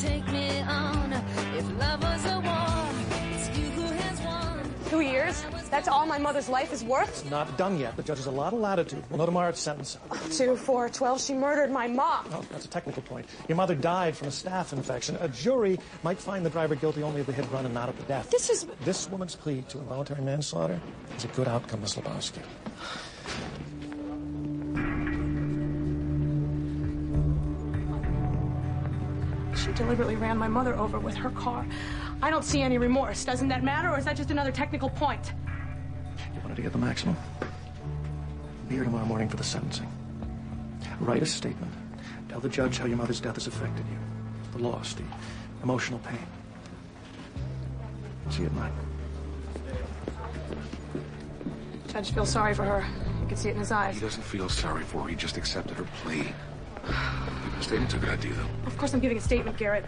take me on. If love was a war, it's you who has won. 2 years? That's all my mother's life is worth? It's not done yet. The judge has a lot of latitude. We'll know tomorrow at sentencing. 2, 4, 12. She murdered my mom. Oh, that's a technical point. Your mother died from a staph infection. A jury might find the driver guilty only of the hit run and not of the death. This woman's plea to involuntary manslaughter is a good outcome, Miss Lebowski. She deliberately ran my mother over with her car. I don't see any remorse. Doesn't that matter, or is that just another technical point? You wanted to get the maximum? Be here tomorrow morning for the sentencing. Write a statement. Tell the judge how your mother's death has affected you. The loss, the emotional pain. See you at 9. Judge feels sorry for her. You can see it in his eyes. He doesn't feel sorry for her. He just accepted her plea. The statement's a good idea, though. Of course I'm giving a statement, Garrett.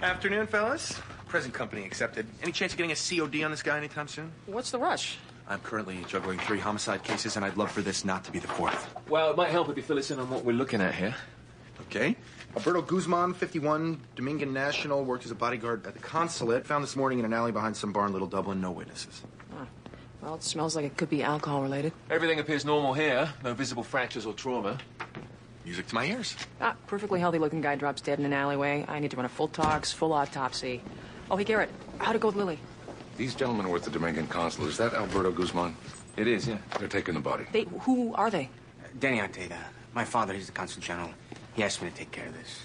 Afternoon, fellas. Present company accepted. Any chance of getting a COD on this guy anytime soon? What's the rush? I'm currently juggling 3 homicide cases, and I'd love for this not to be the 4th. Well, it might help if you fill us in on what we're looking at here. Okay. Alberto Guzman, 51, Dominican national, worked as a bodyguard at the consulate. Found this morning in an alley behind some bar in Little Dublin. No witnesses. Oh. Well, it smells like it could be alcohol-related. Everything appears normal here. No visible fractures or trauma. Music to my ears. Perfectly healthy-looking guy drops dead in an alleyway. I need to run a full tox, full autopsy. Oh, hey, Garrett, how'd it go with Lily? These gentlemen were at the Dominican consulate. Is that Alberto Guzman? It is, yeah. They're taking the body. Who are they? Danny Ortega. My father, he's the consul general. He asked me to take care of this.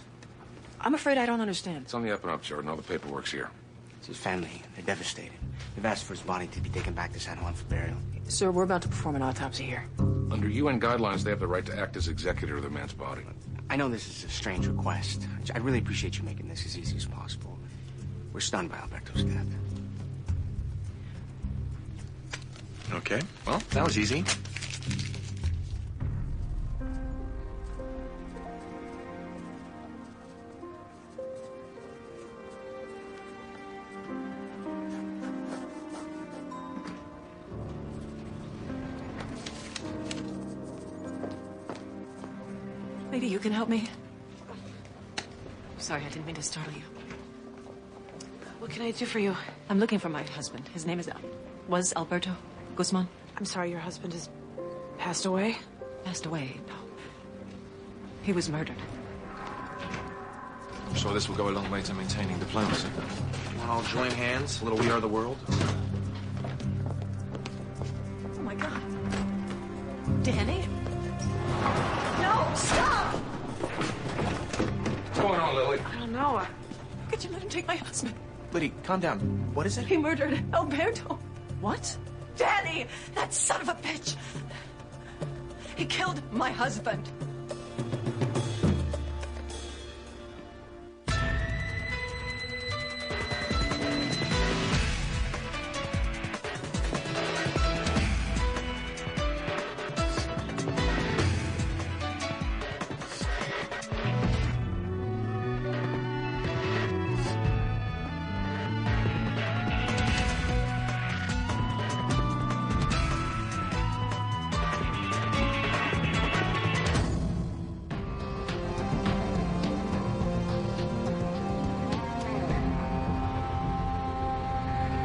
I'm afraid I don't understand. It's on the up and up, Jordan. All the paperwork's here. It's his family. They're devastated. They've asked for his body to be taken back to San Juan for burial. Sir, we're about to perform an autopsy here. Under UN guidelines, they have the right to act as executor of the man's body. I know this is a strange request. I really appreciate you making this as easy as possible. We're stunned by Alberto's death. Okay. Well, that was easy. Maybe you can help me? Sorry, I didn't mean to startle you. What can I do for you? I'm looking for my husband. His name was Alberto Guzman. I'm sorry, your husband has passed away? Passed away? No. He was murdered. I'm sure this will go a long way to maintaining diplomacy. Want to all join hands? A little We Are the World? Oh, my God. Danny? No, stop! What's going on, Lily? I don't know. How could you let him take my husband? Liddy, calm down. What is it? He murdered Alberto. What? Danny! That son of a bitch! He killed my husband.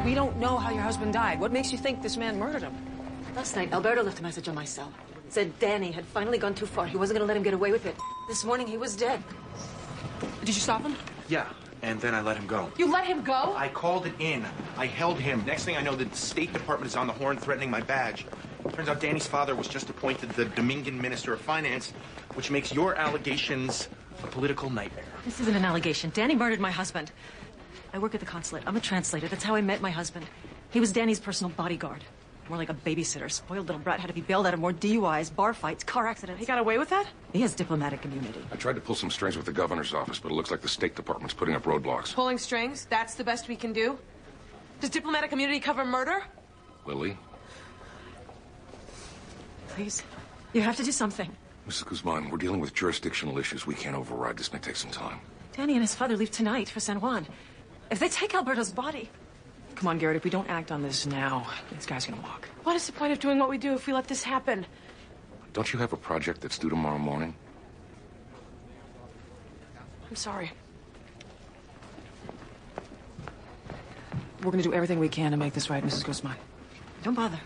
We don't know how your husband died. What makes you think this man murdered him? Last night, Alberto left a message on my cell. Said Danny had finally gone too far. He wasn't going to let him get away with it. This morning, he was dead. Did you stop him? Yeah, and then I let him go. You let him go? I called it in. I held him. Next thing I know, the State Department is on the horn threatening my badge. Turns out Danny's father was just appointed the Dominican Minister of Finance, which makes your allegations a political nightmare. This isn't an allegation. Danny murdered my husband. I work at the consulate. I'm a translator. That's how I met my husband. He was Danny's personal bodyguard. More like a babysitter. Spoiled little brat had to be bailed out of more DUIs, bar fights, car accidents. He got away with that? He has diplomatic immunity. I tried to pull some strings with the governor's office, but it looks like the State Department's putting up roadblocks. Pulling strings? That's the best we can do? Does diplomatic immunity cover murder? Lily? Please. You have to do something. Mrs. Guzman, we're dealing with jurisdictional issues we can't override. This may take some time. Danny and his father leave tonight for San Juan. If they take Alberto's body, Come on, Garrett, if we don't act on this now, this guy's gonna walk. What is the point of doing what we do if we let this happen? Don't you have a project that's due tomorrow morning? I'm sorry. We're gonna do everything we can to make this right, Mrs. Guzman. Don't bother.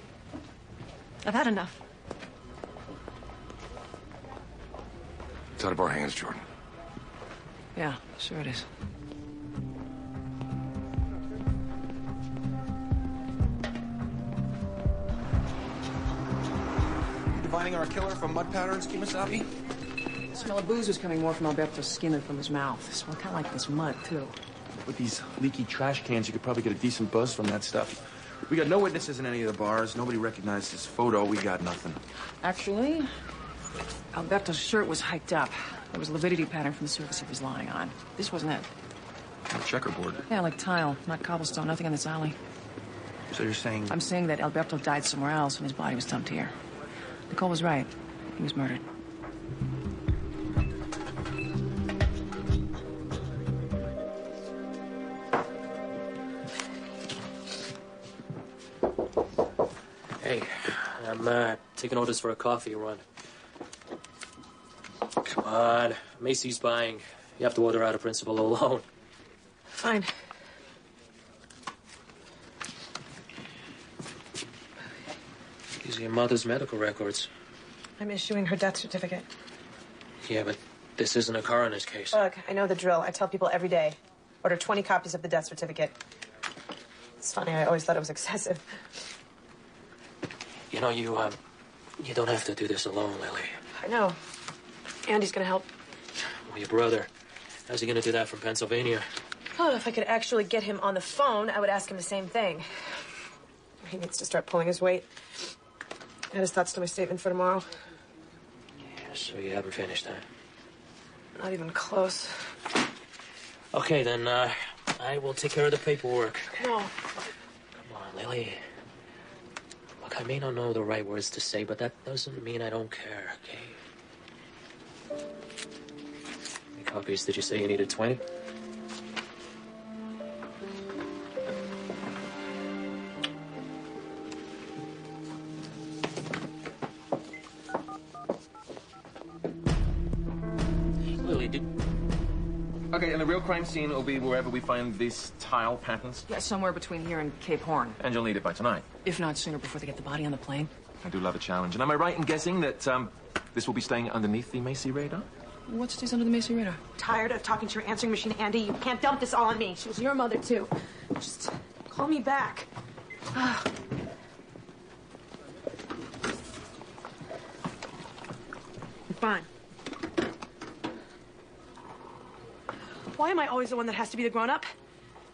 I've had enough. It's out of our hands, Jordan. Yeah, sure it is. Dividing our killer from mud patterns, Kimasabi? The smell of booze was coming more from Alberto's skin than from his mouth. It smelled kind of like this mud, too. With these leaky trash cans, you could probably get a decent buzz from that stuff. We got no witnesses in any of the bars. Nobody recognized his photo. We got nothing. Actually, Alberto's shirt was hiked up. There was a lividity pattern from the surface he was lying on. This wasn't it. A checkerboard. Yeah, like tile, not cobblestone, nothing in this alley. So you're saying... I'm saying that Alberto died somewhere else and his body was dumped here. Nicole was right. He was murdered. Hey, I'm taking orders for a coffee run. Come on, Macy's buying. You have to order out a principal alone. Fine. These are your mother's medical records. I'm issuing her death certificate. Yeah, but this isn't a coroner's case. Look, I know the drill. I tell people every day. Order 20 copies of the death certificate. It's funny, I always thought it was excessive. You know, you don't have to do this alone, Lily. I know. Andy's gonna help. Well, your brother, how's he gonna do that from Pennsylvania? Oh, if I could actually get him on the phone, I would ask him the same thing. He needs to start pulling his weight. Add his thoughts to my statement for tomorrow. Yeah, so you haven't finished, huh? Not even close. Okay, then, I will take care of the paperwork. No. Come on, Lily. Look, I may not know the right words to say, but that doesn't mean I don't care, okay? How many copies did you say you needed? 20? Lily, did... Okay, and the real crime scene will be wherever we find these tile patterns? Yeah, somewhere between here and Cape Horn. And you'll need it by tonight. If not sooner, before they get the body on the plane. I do love a challenge. And am I right in guessing that this will be staying underneath the Macy radar? What stays under the Macy radar? Tired of talking to your answering machine, Andy. You can't dump this all on me. She was your mother, too. Just call me back. Fine. Why am I always the one that has to be the grown-up?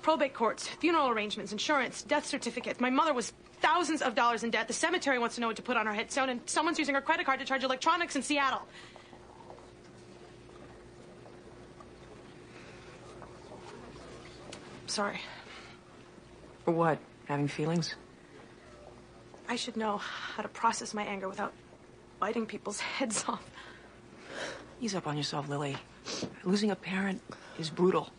Probate courts, funeral arrangements, insurance, death certificates. My mother was thousands of dollars in debt. The cemetery wants to know what to put on her headstone, and someone's using her credit card to charge electronics in Seattle. Sorry. For what? Having feelings? I should know how to process my anger without biting people's heads off. Ease up on yourself, Lily. Losing a parent is brutal.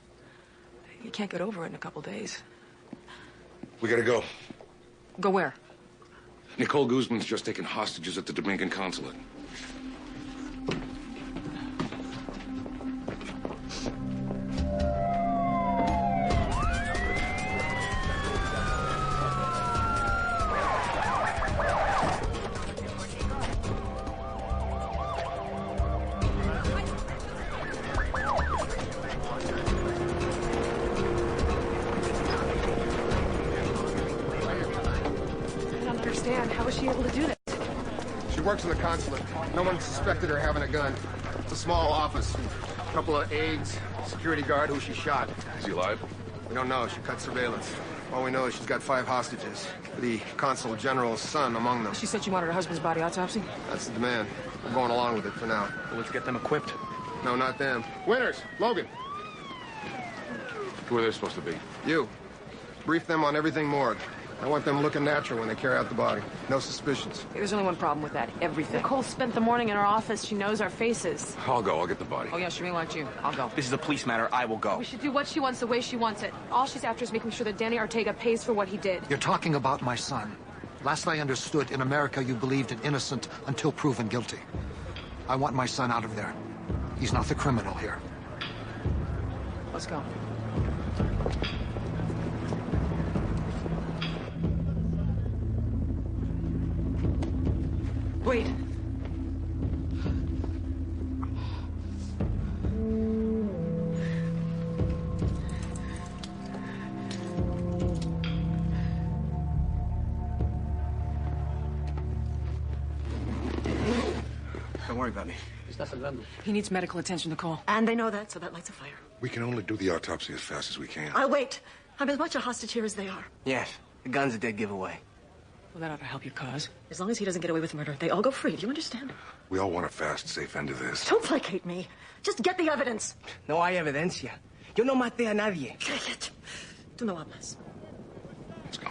You can't get over it in a couple days. We gotta go. Go where? Nicole Guzman's just taken hostages at the Dominican consulate. How was she able to do this? She works in the consulate. No one suspected her having a gun. It's a small office. A couple of aides, security guard who she shot. Is he alive? We don't know. She cut surveillance. All we know is she's got 5 hostages. The consul general's son among them. She said she wanted her husband's body autopsy? That's the demand. We're going along with it for now. Well, let's get them equipped. No, not them. Winters, Logan. Who are they supposed to be? You. Brief them on everything morgue. I want them looking natural when they carry out the body. No suspicions. There's only one problem with that. Everything. Nicole spent the morning in her office. She knows our faces. I'll go. I'll get the body. Oh, yeah, Shereen liked you. I'll go. This is a police matter. I will go. We should do what she wants the way she wants it. All she's after is making sure that Danny Ortega pays for what he did. You're talking about my son. Last I understood, in America, you believed in innocent until proven guilty. I want my son out of there. He's not the criminal here. Let's go. Wait. Don't worry about me. He needs medical attention, Nicole. And they know that, so that lights a fire. We can only do the autopsy as fast as we can. I'll wait. I'm as much a hostage here as they are. Yes, the gun's a dead giveaway. Well, that ought to help your cause. As long as he doesn't get away with murder, they all go free. Do you understand? We all want a fast, safe end to this. Don't placate me. Just get the evidence. No hay evidencia. Yo no maté a nadie. Tú no hablas. Let's go.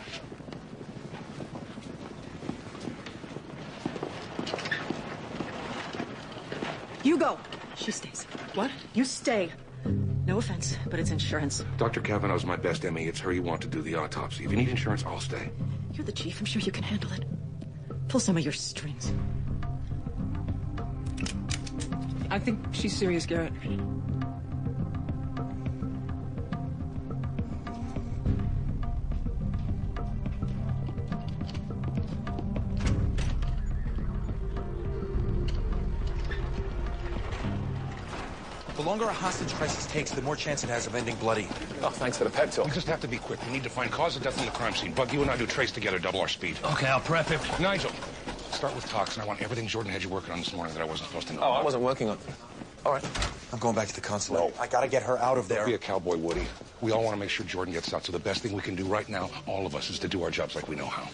You go. She stays. What? You stay. No offense, but it's insurance. Dr. Kavanaugh's my best ME. It's her you want to do the autopsy. If you need insurance, I'll stay. You're the chief. I'm sure you can handle it. Pull some of your strings. I think she's serious, Garrett. The longer a hostage crisis takes, the more chance it has of ending bloody. Oh, thanks for the pep talk. We just have to be quick. We need to find cause of death in the crime scene. Bug, you and I do trace together, double our speed. Okay, I'll prep him. Nigel, start with toxin. I want everything Jordan had you working on this morning that I wasn't supposed to know. Oh, I wasn't working on... All right. I'm going back to the consulate. No. I gotta get her out of there. Don't be a cowboy, Woody. We all want to make sure Jordan gets out, so the best thing we can do right now, all of us, is to do our jobs like we know how.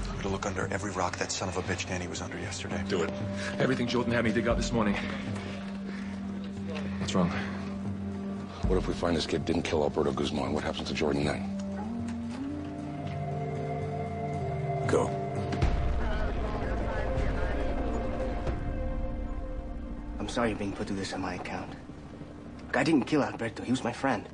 I'm gonna look under every rock that son of a bitch Danny was under yesterday. Do it. Everything Jordan had me dig up this morning. What's wrong? What if we find this kid didn't kill Alberto Guzman? What happens to Jordan then? Go. I'm sorry you're being put through this on my account. Look, I didn't kill Alberto. He was my friend.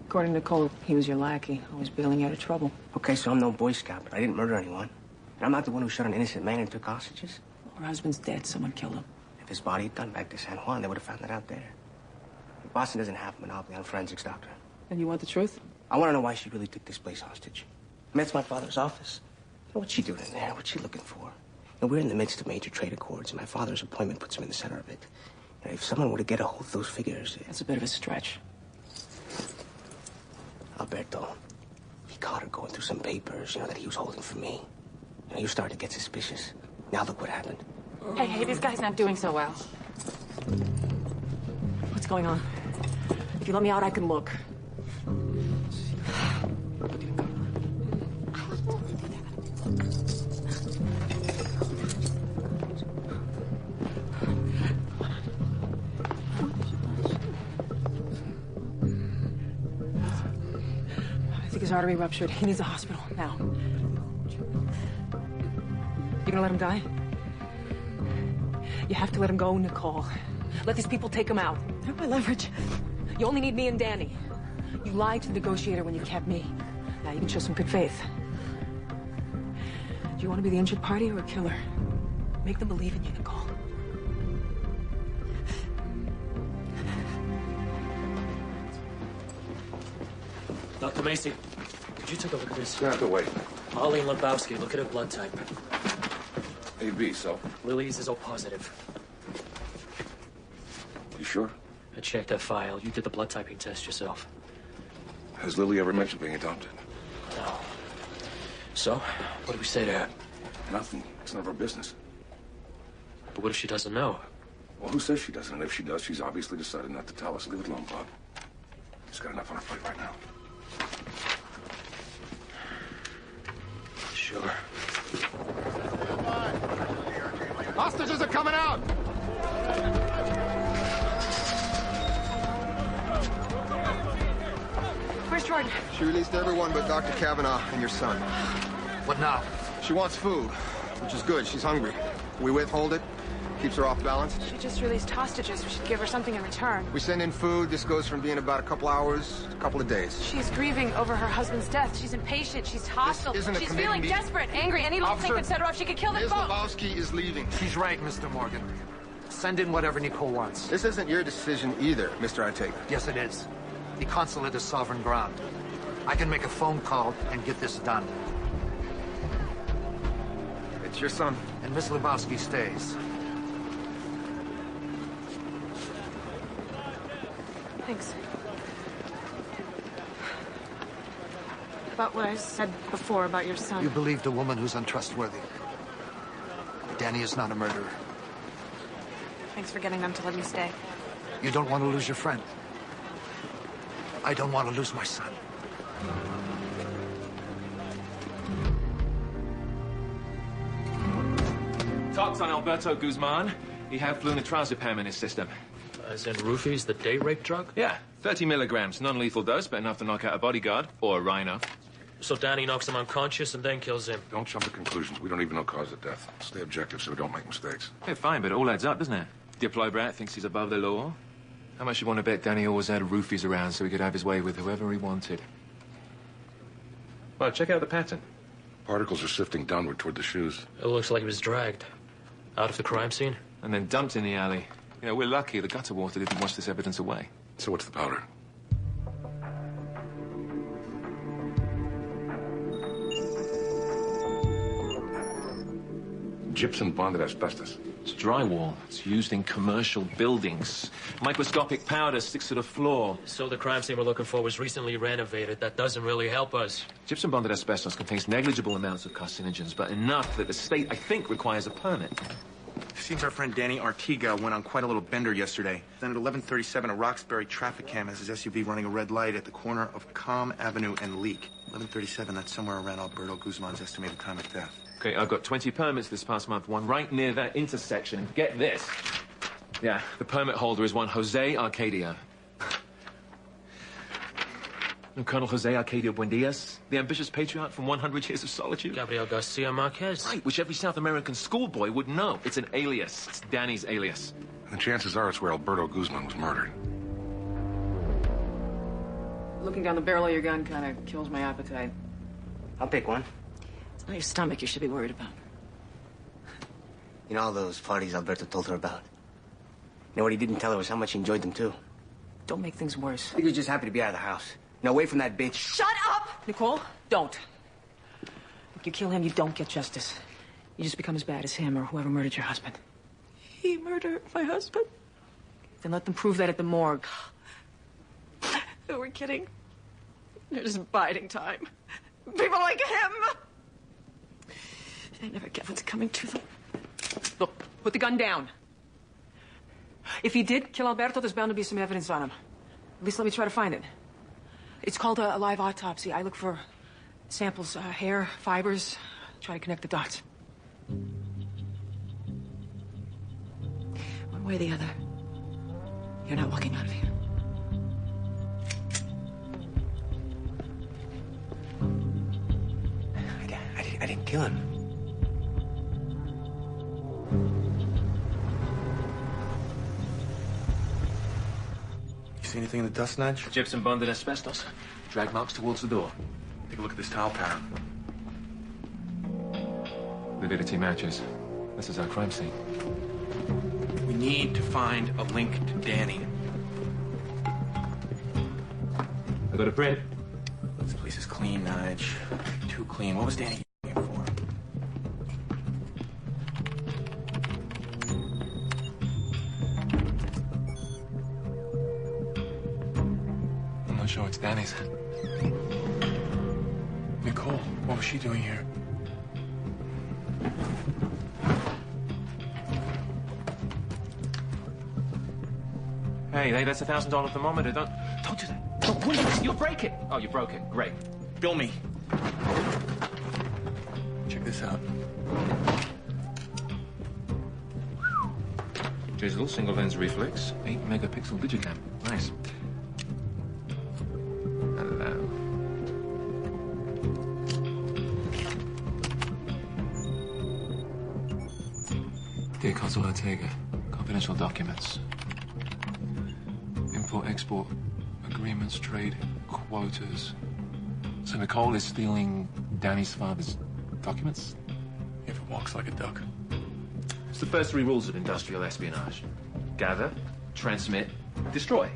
According to Nicole, he was your lackey, always bailing you out of trouble. Okay, so I'm no Boy Scout, but I didn't murder anyone. And I'm not the one who shot an innocent man and took hostages. Her husband's dead. Someone killed him. If his body had gone back to San Juan, they would have found it out there. Boston doesn't have a monopoly on forensics, Doctor. And you want the truth? I want to know why she really took this place hostage. I mean, it's my father's office. You know, what's she doing in there? What's she looking for? And we're in the midst of major trade accords, and my father's appointment puts him in the center of it. You know, if someone were to get a hold of those figures... That's a bit of a stretch. Alberto, he caught her going through some papers, you know, that he was holding for me. You know, you started to get suspicious. Now look what happened. Hey, this guy's not doing so well. What's going on? If you let me out, I can look. I think his artery ruptured. He needs a hospital now. You gonna let him die? You have to let him go, Nicole. Let these people take him out. They're my leverage. You only need me and Danny. You lied to the negotiator when you kept me. Now you can show some good faith. Do you want to be the injured party or a killer? Make them believe in you, Nicole. Dr. Macy, could you take a look at this? Gonna have to wait. Molly and Lebowski, look at her blood type. AB, so? Lily's is O positive. You sure? I checked that file. You did the blood typing test yourself. Has Lily ever mentioned being adopted? No. So, what do we say to her? Nothing. It's none of our business. But what if she doesn't know? Well, who says she doesn't? And if she does, she's obviously decided not to tell us. Leave it alone, Bob. She's got enough on her plate right now. Sure. Hostages are coming out! Where's Jordan? She released everyone but Dr. Kavanaugh and your son. What now? She wants food, which is good. She's hungry. We withhold it, keeps her off balance. She just released hostages. We should give her something in return. We send in food. This goes from being about a couple hours to a couple of days. She's grieving over her husband's death. She's impatient. She's hostile. This isn't a She's committee feeling meeting. desperate, angry. Any little thing could set her off. She could kill them Ms. both. Lebowski is leaving. She's right, Mr. Morgan. Send in whatever Nicole wants. This isn't your decision either, Mr. Ortega. Yes, it is. The consulate is sovereign ground. I can make a phone call and get this done. It's your son. And Miss Lebowski stays. Thanks. About what I said before about your son. You believed a woman who's untrustworthy. Danny is not a murderer. Thanks for getting them to let me stay. You don't want to lose your friend. I don't want to lose my son. Talks on Alberto Guzman. He had flunitrazepam in his system. As in roofies, the date rape drug? Yeah, 30 milligrams, non-lethal dose, but enough to knock out a bodyguard or a rhino. So Danny knocks him unconscious and then kills him. Don't jump to conclusions. We don't even know cause of death. Stay objective so we don't make mistakes. Yeah, fine, but it all adds up, doesn't it? Diplo brat thinks he's above the law. How much you want to bet Danny always had roofies around so he could have his way with whoever he wanted? Well, check out the pattern. Particles are sifting downward toward the shoes. It looks like he was dragged out of the crime scene. And then dumped in the alley. You know, we're lucky the gutter water didn't wash this evidence away. So what's the powder? Gypsum bonded asbestos. It's drywall. It's used in commercial buildings. Microscopic powder sticks to the floor. So the crime scene we're looking for was recently renovated. That doesn't really help us. Gypsum bonded asbestos contains negligible amounts of carcinogens, but enough that the state, I think, requires a permit. Seems our friend Danny Ortega went on quite a little bender yesterday. Then at 11:37, a Roxbury traffic cam has his SUV running a red light at the corner of Calm Avenue and Leak. 11:37, that's somewhere around Alberto Guzman's estimated time of death. Okay, I've got 20 permits this past month, one right near that intersection. Get this. Yeah, the permit holder is one Jose Arcadia. No, Colonel Jose Arcadia Buendias, the ambitious patriarch from 100 Years of Solitude. Gabriel Garcia Marquez. Right, which every South American schoolboy would know. It's an alias. It's Danny's alias. And chances are it's where Alberto Guzman was murdered. Looking down the barrel of your gun kind of kills my appetite. I'll pick one. It's not your stomach you should be worried about. You know all those parties Alberto told her about? You know what he didn't tell her was how much he enjoyed them, too. Don't make things worse. I think he was just happy to be out of the house. You know, away from that bitch. Shut up! Nicole, don't. If you kill him, you don't get justice. You just become as bad as him or whoever murdered your husband. He murdered my husband? Then let them prove that at the morgue. Who are kidding? They're just biding time. People like him! They never get what's coming to them. Look, put the gun down. If he did kill Alberto, there's bound to be some evidence on him. At least let me try to find it. It's called a live autopsy. I look for samples, hair, fibers, try to connect the dots. One way or the other, you're not walking out of here. I didn't kill him. You see anything in the dust nudge? Gypsum bonded asbestos. Drag marks towards the door. Take a look at this towel pattern. Lividity matches. This is our crime scene. We need to find a link to Danny. I got a print. This place is clean, Nudge. Too clean. What was Danny here for? I'm not sure it's Danny's. Nicole, what was she doing here? Hey, that's a $1,000 thermometer. Don't do that. Don't pull it. You'll break it. Oh, you broke it. Great. Bill me. Check this out. Digital single lens reflex, 8 megapixel digicam. Nice. Hello. Dear Consul Ortega, confidential documents. Import-export agreements, trade quotas. So Nicole is stealing Danny's father's documents? If it walks like a duck. It's the first 3 rules of industrial espionage. Gather, transmit, destroy.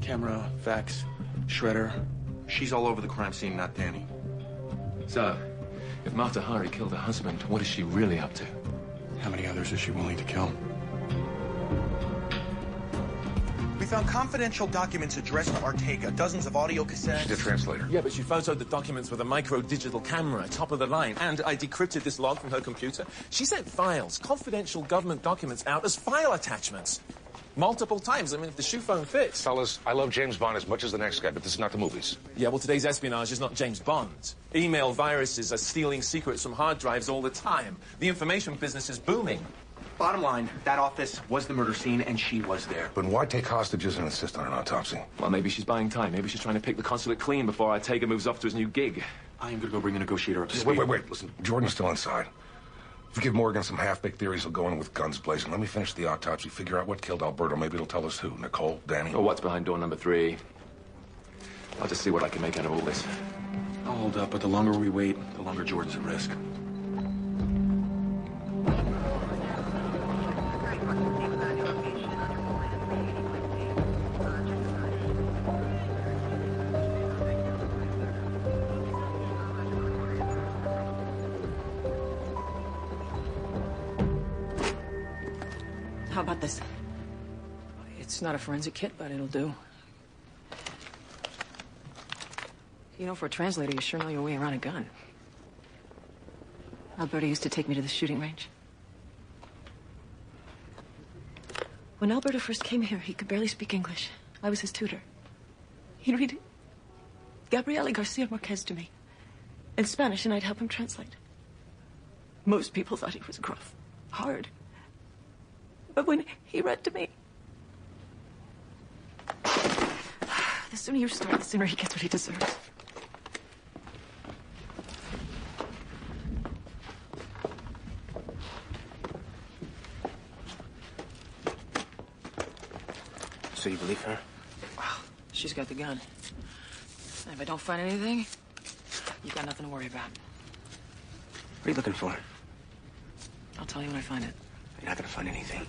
Camera, fax, shredder. She's all over the crime scene, not Danny. So, if Mata Hari killed her husband, what is she really up to? How many others is she willing to kill? We found confidential documents addressed to Ortega, dozens of audio cassettes. She's a translator. Yeah, but she photoed the documents with a micro-digital camera, top of the line, and I decrypted this log from her computer. She sent files, confidential government documents out as file attachments. Multiple times. I mean, if the shoe phone fits. Fellas, I love James Bond as much as the next guy, but this is not the movies. Yeah, well, today's espionage is not James Bond. Email viruses are stealing secrets from hard drives all the time. The information business is booming. Bottom line, that office was the murder scene, and she was there. But why take hostages and insist on an autopsy? Well, maybe she's buying time. Maybe she's trying to pick the consulate clean before Ortega moves off to his new gig. I am gonna go bring a negotiator up to speed. Wait. Listen, Jordan's still inside. If we give Morgan some half-baked theories, he'll go in with guns blazing. Let me finish the autopsy, figure out what killed Alberto. Maybe it'll tell us who. Nicole, Danny. Or what's behind door number 3. I'll just see what I can make out of all this. I'll hold up, but the longer we wait, the longer Jordan's at risk. How about this? It's not a forensic kit, but it'll do. You know, for a translator, you sure know your way around a gun. Alberto used to take me to the shooting range. When Alberto first came here, he could barely speak English. I was his tutor. He'd read Gabriele Garcia Marquez to me in Spanish, and I'd help him translate. Most people thought he was gruff, hard. But when he read to me, the sooner you start, the sooner he gets what he deserves. So you believe her? Well, she's got the gun. And if I don't find anything, you've got nothing to worry about. What are you looking for? I'll tell you when I find it. You're not gonna find anything.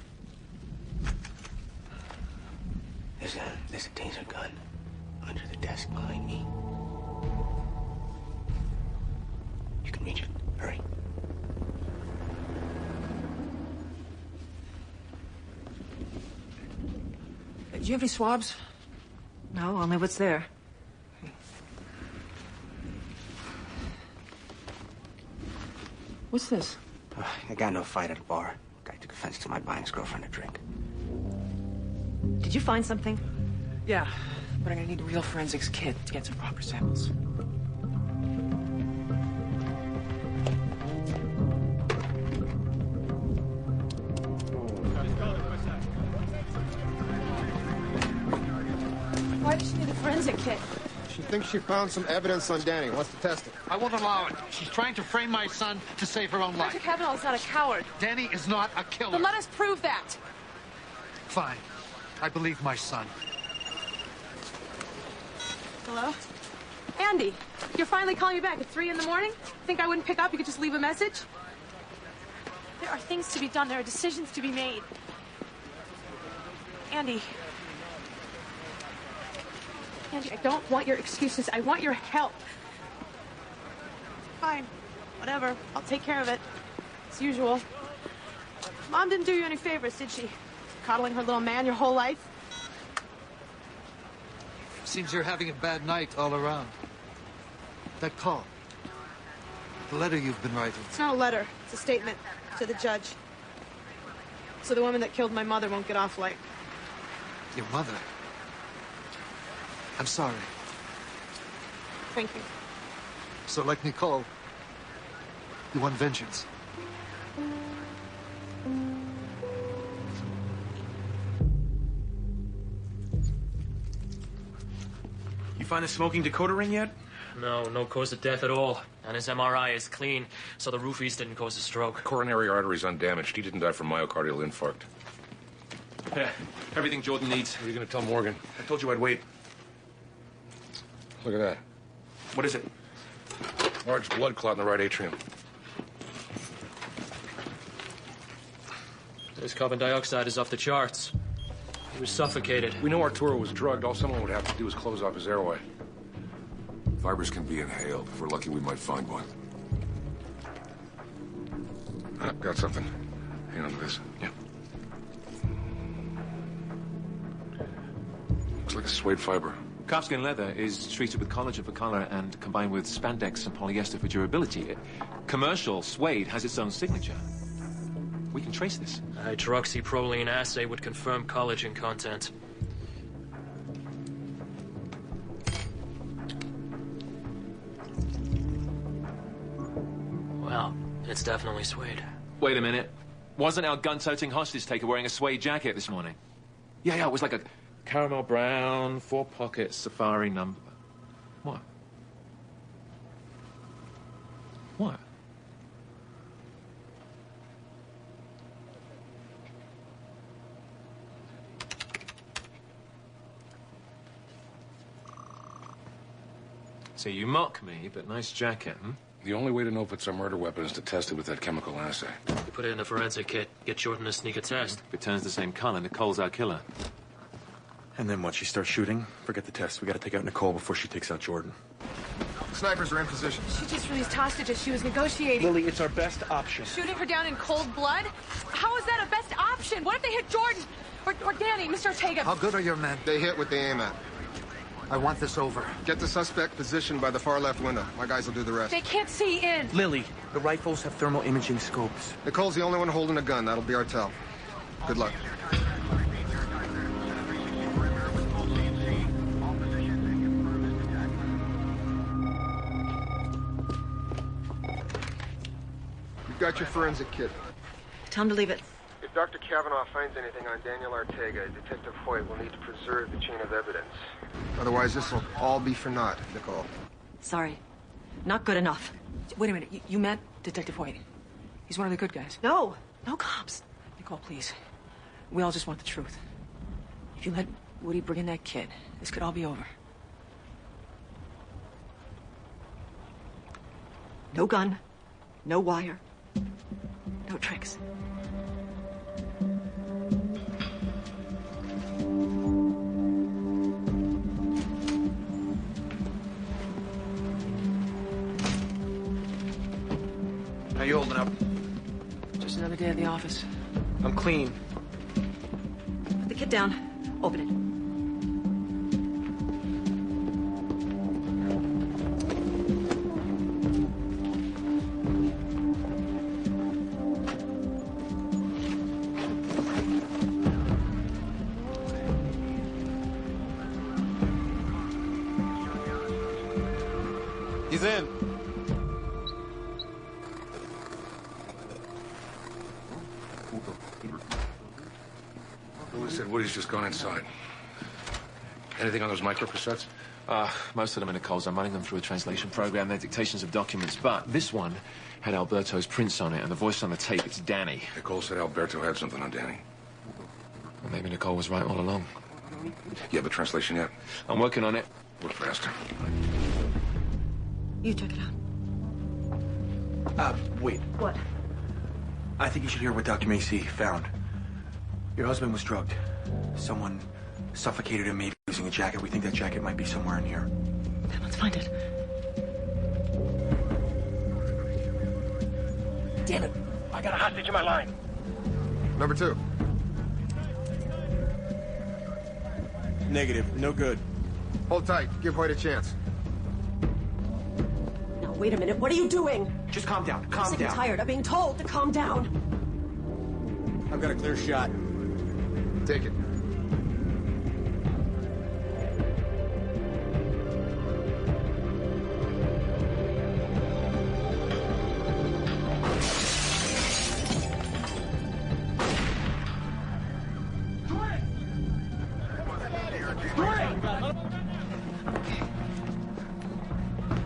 There's a taser gun under the desk behind me. You can reach it. Hurry. Do you have any swabs? No, only what's there. What's this? I got in a fight at a bar. Guy took offense to my buying his girlfriend a drink. Did you find something? Yeah, but I'm gonna need a real forensics kit to get some proper samples. Why does she need a forensic kit? She thinks she found some evidence on Danny. Wants to test it. I won't allow it. She's trying to frame my son to save her own life. Dr. Kavanaugh is not a coward. Danny is not a killer. Then let us prove that. Fine. I believe my son. Hello? Andy, you're finally calling me back at 3 in the morning? Think I wouldn't pick up? You could just leave a message? There are things to be done. There are decisions to be made. Andy, I don't want your excuses. I want your help. Fine. Whatever. I'll take care of it. As usual. Mom didn't do you any favors, did she? Coddling her little man your whole life? Seems you're having a bad night all around. That call. The letter you've been writing. It's not a letter. It's a statement to the judge. So the woman that killed my mother won't get off light. Your mother? I'm sorry. Thank you. So like Nicole, you want vengeance? You find the smoking decoder ring yet? No cause of death at all. And his MRI is clean, so the roofies didn't cause a stroke. Coronary artery's undamaged. He didn't die from myocardial infarct. Yeah, everything Jordan needs. What are you going to tell Morgan? I told you I'd wait. Look at that. What is it? Large blood clot in the right atrium. His carbon dioxide is off the charts. He was suffocated. We know Arturo was drugged. All someone would have to do is close off his airway. Fibers can be inhaled. If we're lucky, we might find one. Ah, got something. Hang on to this. Yeah. Looks like a suede fiber. Calfskin leather is treated with collagen for color and combined with spandex and polyester for durability. Commercial suede has its own signature. We can trace this. A hydroxyproline assay would confirm collagen content. Well, it's definitely suede. Wait a minute. Wasn't our gun-toting hostage taker wearing a suede jacket this morning? Yeah, it was like a caramel brown, 4-pocket safari number. What? What? So you mock me, but nice jacket, hmm? The only way to know if it's a murder weapon is to test it with that chemical assay. You put it in a forensic kit, get Jordan to sneak a test. If it turns the same color, Nicole's our killer. And then once she starts shooting, forget the test. We gotta take out Nicole before she takes out Jordan. Snipers are in position. She just released hostages. She was negotiating. Lily, it's our best option. Shooting her down in cold blood? How is that a best option? What if they hit Jordan? Or Danny, Mr. Ortega? How good are your men? They hit what they aim at. I want this over. Get the suspect positioned by the far left window. My guys will do the rest. They can't see in. Lily, the rifles have thermal imaging scopes. Nicole's the only one holding a gun. That'll be our tell. Good luck. You've got your forensic kit. Tell him to leave it. If Dr. Kavanaugh finds anything on Daniel Ortega, Detective Hoyt will need to preserve the chain of evidence. Otherwise, this will all be for naught, Nicole. Sorry. Not good enough. Wait a minute. You met Detective Hoyt. He's one of the good guys. No. No cops. Nicole, please. We all just want the truth. If you let Woody bring in that kid, this could all be over. No gun. No wire. No tricks. How you holding up? Just another day at the office. I'm clean. Put the kid down. Open it. He's in. Lewis said Woody's just gone inside. Anything on those microcassettes? Most of them are Nicole's. I'm running them through a translation program. They're dictations of documents, but this one had Alberto's prints on it, and the voice on the tape, it's Danny. Nicole said Alberto had something on Danny. Well, maybe Nicole was right all along. You have a translation yet? I'm working on it. Work faster. You check it out. Wait. What? I think you should hear what Dr. Macy found. Your husband was drugged. Someone suffocated him, maybe using a jacket. We think that jacket might be somewhere in here. Then let's find it. Damn it. I got a hostage in my line. Number 2. Negative. No good. Hold tight. Give Hoyt a chance. Now, wait a minute. What are you doing? Just calm down. Calm I'm sick and down. tired of being told to calm down. I've got a clear shot. Take it.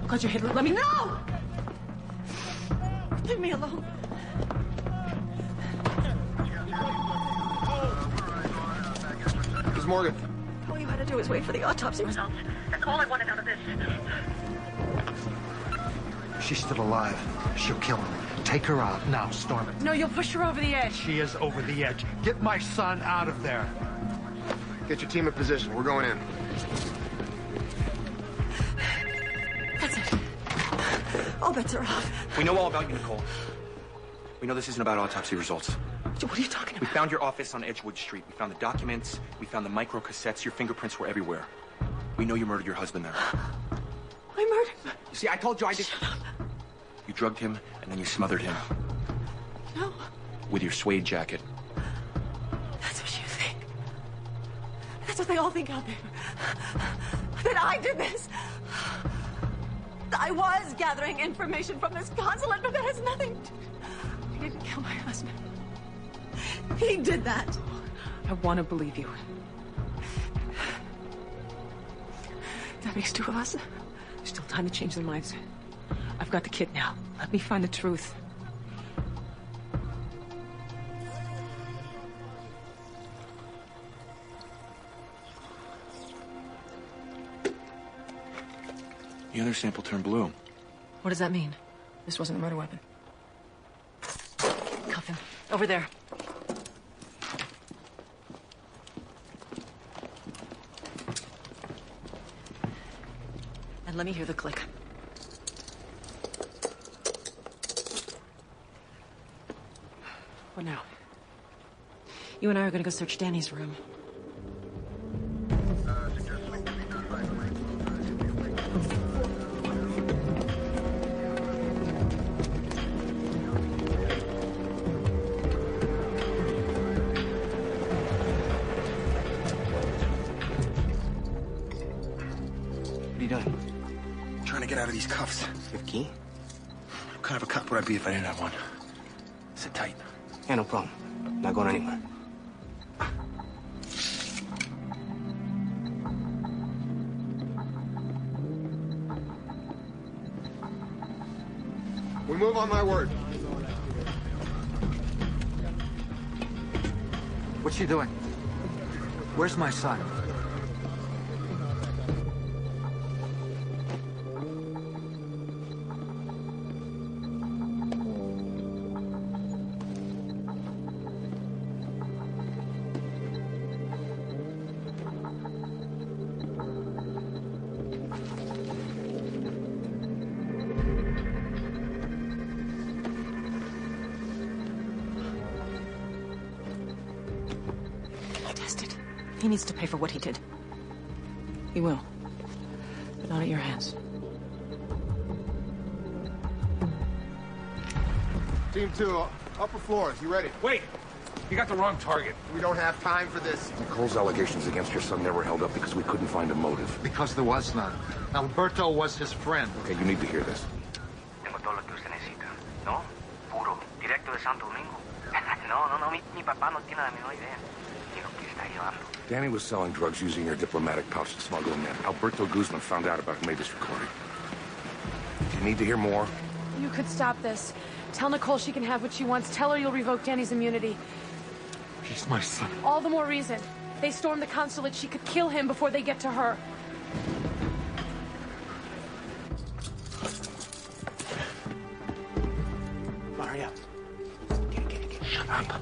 Cut your head. Let me. No! Leave me alone. Miss Morgan. All you had to do was wait for the autopsy results. That's all I wanted out of this. She's still alive. She'll kill him. Take her out now, storm it. No, you'll push her over the edge. She is over the edge. Get my son out of there. Get your team in position. We're going in. That's it. All bets are off. We know all about you, Nicole. We know this isn't about autopsy results. What are you talking about? We found your office on Edgewood Street. We found the documents. We found the micro-cassettes. Your fingerprints were everywhere. We know you murdered your husband there. I murdered... You see, I told you I did... Shut up. You drugged him, and then you smothered him. No. With your suede jacket. That's what you think. That's what they all think out there. That I did this. I was gathering information from this consulate, but that has nothing to... He didn't kill my husband. He did that. I want to believe you. That makes two of us. There's still time to change their minds. I've got the kid now. Let me find the truth. The other sample turned blue. What does that mean? This wasn't a murder weapon. Cuff him. Over there. And let me hear the click. What now? You and I are gonna go search Danny's room. What are you doing? Trying to get out of these cuffs. You have a key? What kind of a cop would I be if I didn't have one? Sit tight. Yeah, no problem. Not going anywhere. We move on my word. What's she doing? Where's my son? He needs to pay for what he did. He will. But not at your hands. Team 2, upper floors. You ready? Wait! You got the wrong target. We don't have time for this. Nicole's allegations against your son never held up because we couldn't find a motive. Because there was none. Alberto was his friend. Okay, you need to hear this. Tengo todo lo que usted necesita. ¿No? Puro. Directo de Santo Domingo. No. Mi papá no tiene la menor idea. Ni lo que está llevando. Danny was selling drugs using your diplomatic pouch to smuggle them in. Alberto Guzman found out about it and made this recording. Do you need to hear more? You could stop this. Tell Nicole she can have what she wants. Tell her you'll revoke Danny's immunity. He's my son. All the more reason. They stormed the consulate. She could kill him before they get to her. Hurry up. Get it. Shut up.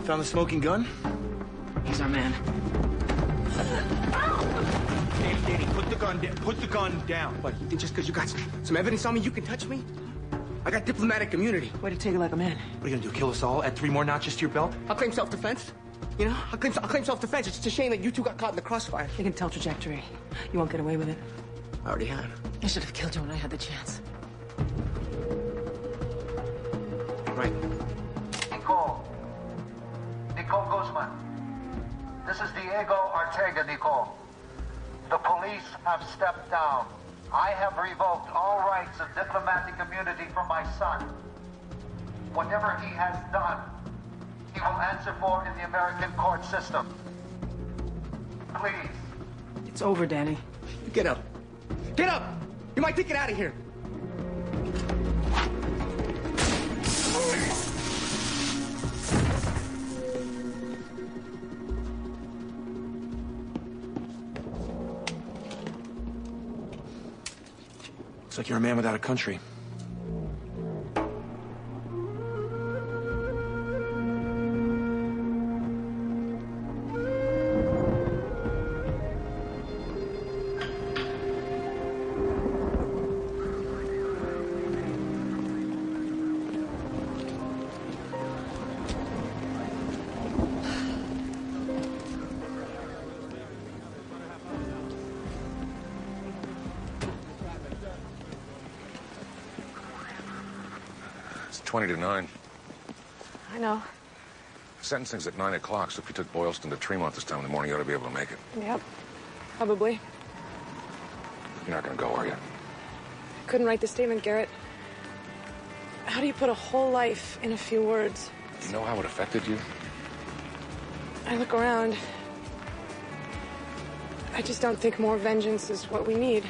Found the smoking gun? He's our man. Danny, put the gun down. Put the gun down. What, you think just because you got some evidence on me, you can touch me? I got diplomatic immunity. Way to take it like a man. What are you gonna do, kill us all? Add 3 more notches to your belt? I'll claim self-defense. You know, I'll claim self-defense. It's just a shame that you two got caught in the crossfire. You can tell trajectory. You won't get away with it. I already have. I should have killed you when I had the chance. Right. Nicole Guzman. This is Diego Ortega, Nicole. The police have stepped down. I have revoked all rights of diplomatic immunity from my son. Whatever he has done, he will answer for in the American court system. please. It's over, Danny. Get up. Get up! You might think it out of here. Looks like you're a man without a country. It's 20 to 9. I know. Sentencing's at 9 o'clock, so if you took Boylston to Tremont this time in the morning, you ought to be able to make it. Yep. Probably. You're not gonna go, are you? Couldn't write the statement, Garrett. How do you put a whole life in a few words? Do you know how it affected you? I look around. I just don't think more vengeance is what we need.